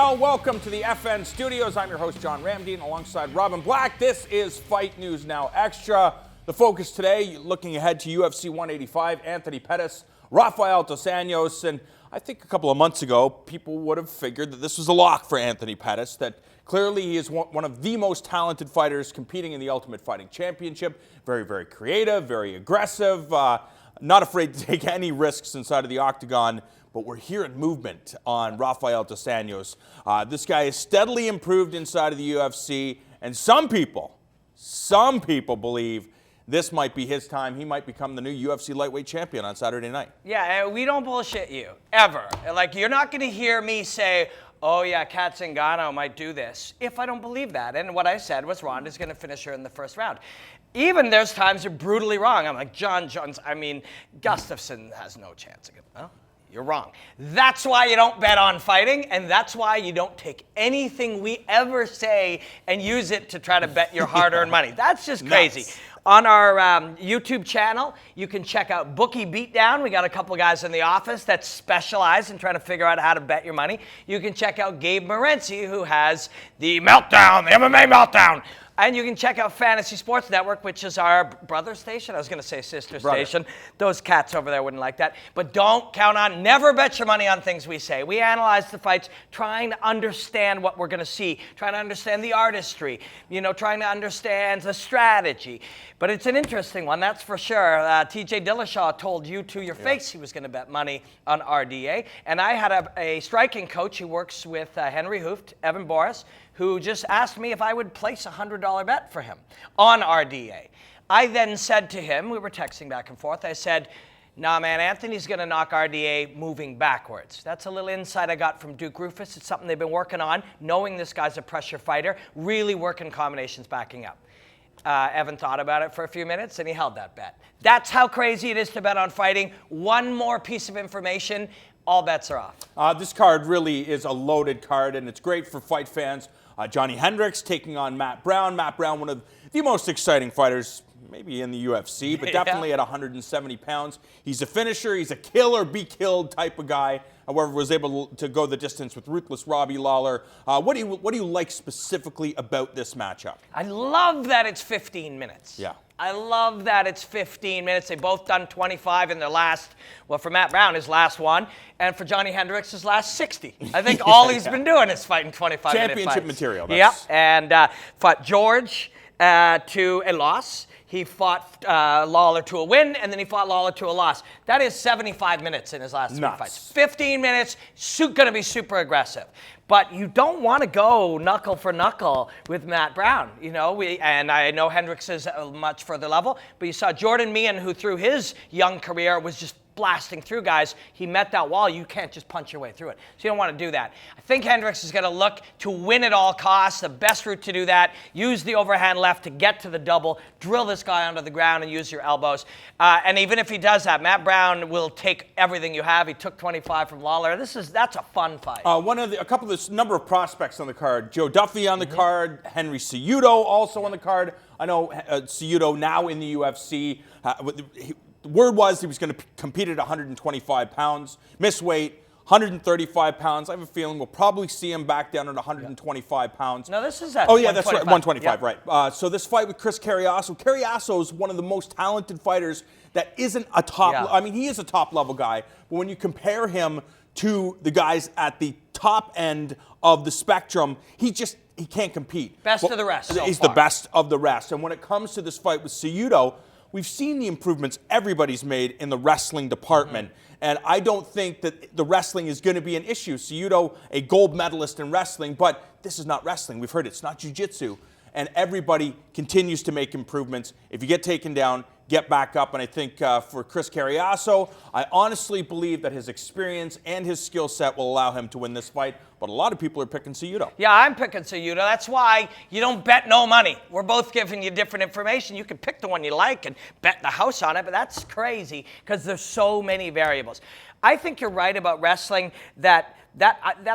Well, welcome to the FN Studios. I'm your host, John Ramdeen, alongside Robin Black. This is Fight News Now Extra. The focus today, looking ahead to UFC 185, Anthony Pettis, Rafael dos Anjos, and I think a couple of months ago, people would have figured that this was a lock for Anthony Pettis, that clearly he is one of the most talented fighters competing in the Ultimate Fighting Championship. Very, very creative, very aggressive, not afraid to take any risks inside of the octagon. But we're hearing movement on Rafael dos Anjos. This guy has steadily improved inside of the UFC, and some people believe this might be his time. He might become the new UFC lightweight champion on Saturday night. Yeah, we don't bullshit you, ever. Like, you're not going to hear me say, oh yeah, Kat Zingano might do this, if I don't believe that. And what I said was Ronda's going to finish her in the first round. Even there's times you're brutally wrong. I'm like, John Jones, Gustafsson has no chance against him. Well, you're wrong. That's why you don't bet on fighting, and that's why you don't take anything we ever say and use it to try to bet your hard-earned money. That's just crazy. Nuts. On our YouTube channel, you can check out Bookie Beatdown. We got a couple guys in the office that specialize in trying to figure out how to bet your money. You can check out Gabe Morency, who has the Meltdown, the MMA Meltdown. And you can check out Fantasy Sports Network, which is our brother station. I was going to say sister station. Those cats over there wouldn't like that. But don't count on, never bet your money on things we say. We analyze the fights, trying to understand what we're going to see, trying to understand the artistry, trying to understand the strategy. But it's an interesting one, that's for sure. TJ Dillashaw told you to your face he was going to bet money on RDA. And I had a striking coach who works with Henry Hooft, Evan Boris, who just asked me if I would place a $100 bet for him on RDA. I then said to him, we were texting back and forth, I said, nah, man, Anthony's going to knock RDA moving backwards. That's a little insight I got from Duke Roufus. It's something they've been working on, knowing this guy's a pressure fighter, really working combinations backing up. Evan thought about it for a few minutes, and he held that bet. That's how crazy it is to bet on fighting. One more piece of information, all bets are off. This card really is a loaded card, and it's great for fight fans. Johnny Hendricks taking on Matt Brown. Matt Brown, one of the most exciting fighters, maybe in the UFC, but definitely at 170 pounds. He's a finisher. He's a kill or be killed type of guy. However, was able to go the distance with ruthless Robbie Lawler. What do you like specifically about this matchup? I love that it's 15 minutes. Yeah. I love that it's 15 minutes. They've both done 25 in their last, well, for Matt Brown, his last one, and for Johnny Hendricks, his last 60. I think all he's been doing is fighting 25-minute fights. Championship material. Yep, and fought George to a loss. He fought Lawler to a win, and then he fought Lawler to a loss. That is 75 minutes in his last three fights. 15 minutes, going to be super aggressive. But you don't want to go knuckle for knuckle with Matt Brown. And I know Hendricks is a much further level, but you saw Jordan Meehan, who through his young career was just blasting through guys. He met that wall. You can't just punch your way through it. So you don't want to do that. I think Hendricks is going to look to win at all costs. The best route to do that, use the overhand left to get to the double, drill this guy onto the ground and use your elbows. And even if he does that, Matt Brown will take everything you have. He took 25 from Lawler. That's a fun fight. A couple of the number of prospects on the card. Joe Duffy on the card. Henry Cejudo also on the card. I know Cejudo now in the UFC. The word was he was going to compete at 125 pounds, miss weight, 135 pounds. I have a feeling we'll probably see him back down at 125 pounds. No, this is at Oh, yeah, that's right, 125, yep. Right. So this fight with Chris Carriasso. Carriasso is one of the most talented fighters that isn't a top, I mean, he is a top-level guy, but when you compare him to the guys at the top end of the spectrum, he can't compete. Best of the rest so He's far. the best of the rest. And when it comes to this fight with Cejudo, we've seen the improvements everybody's made in the wrestling department, and I don't think that the wrestling is going to be an issue. Cejudo, a gold medalist in wrestling, but this is not wrestling. We've heard it's not jiu-jitsu, and everybody continues to make improvements. If you get taken down, get back up, and I think for Chris Carriasso, I honestly believe that his experience and his skill set will allow him to win this fight, but a lot of people are picking Cejudo. Yeah, I'm picking Cejudo. That's why you don't bet no money. We're both giving you different information. You can pick the one you like and bet the house on it, but that's crazy because there's so many variables. I think you're right about wrestling, that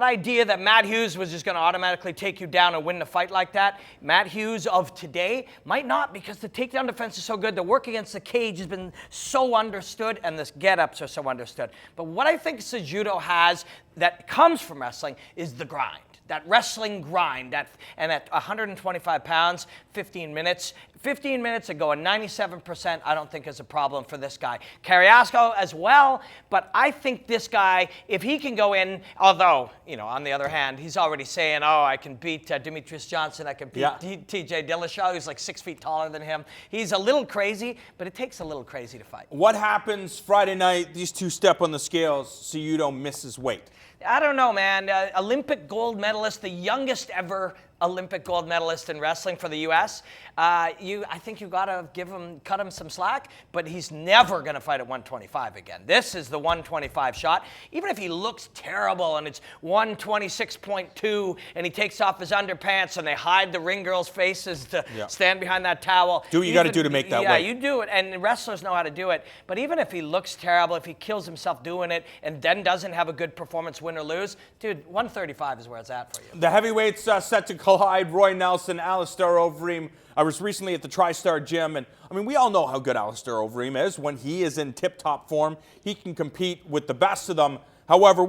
idea that Matt Hughes was just going to automatically take you down and win the fight like that. Matt Hughes of today might not, because the takedown defense is so good. The work against the cage has been so understood, and the get-ups are so understood. But what I think Cejudo has that comes from wrestling is the grind. that wrestling grind, and at 125 pounds, 15 minutes. 15 minutes of going 97%, I don't think is a problem for this guy. Carrasco as well, but I think this guy, if he can go in, although, on the other hand, he's already saying, oh, I can beat Demetrius Johnson, I can beat TJ Dillashaw, who's like 6 feet taller than him. He's a little crazy, but it takes a little crazy to fight. What happens Friday night? These two step on the scales so you don't miss his weight. I don't know, man. Olympic gold medalist, the youngest ever Olympic gold medalist in wrestling for the U.S. I think you got to cut him some slack, but he's never going to fight at 125 again. This is the 125 shot. Even if he looks terrible and it's 126.2 and he takes off his underpants and they hide the ring girls' faces to stand behind that towel. Do what you got to do to make that weight. Yeah, you do it, and wrestlers know how to do it. But even if he looks terrible, if he kills himself doing it and then doesn't have a good performance, win or lose, dude, 135 is where it's at for you. The heavyweights set to collide. Roy Nelson, Alistair Overeem. I was recently at the TriStar gym, and we all know how good Alistair Overeem is. When he is in tip-top form, he can compete with the best of them. However,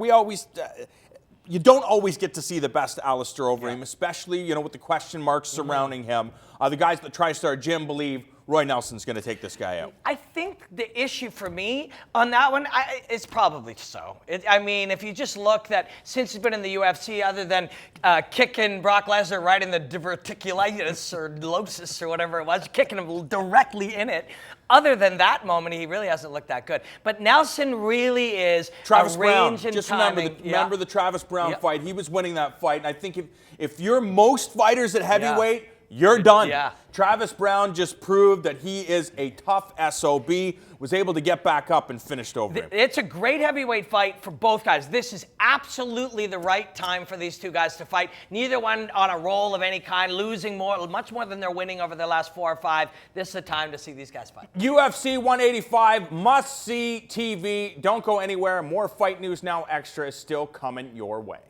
you don't always get to see the best Alistair Overeem, especially with the question marks surrounding him. The guys at the TriStar gym believe Roy Nelson's going to take this guy out. I think the issue for me on that one is probably so. If you just look that since he's been in the UFC, other than kicking Brock Lesnar right in the diverticulitis or losis or whatever it was, kicking him directly in it, other than that moment, he really hasn't looked that good. But Nelson really is Travis a Brown. range and Just timing. remember the Travis Brown fight. He was winning that fight. And I think if you're most fighters at heavyweight, you're done. Yeah. Travis Brown just proved that he is a tough SOB, was able to get back up and finished over him. It's a great heavyweight fight for both guys. This is absolutely the right time for these two guys to fight. Neither one on a roll of any kind, losing much more than they're winning over the last 4 or 5. This is the time to see these guys fight. UFC 185, must-see TV. Don't go anywhere. More Fight News Now Extra is still coming your way.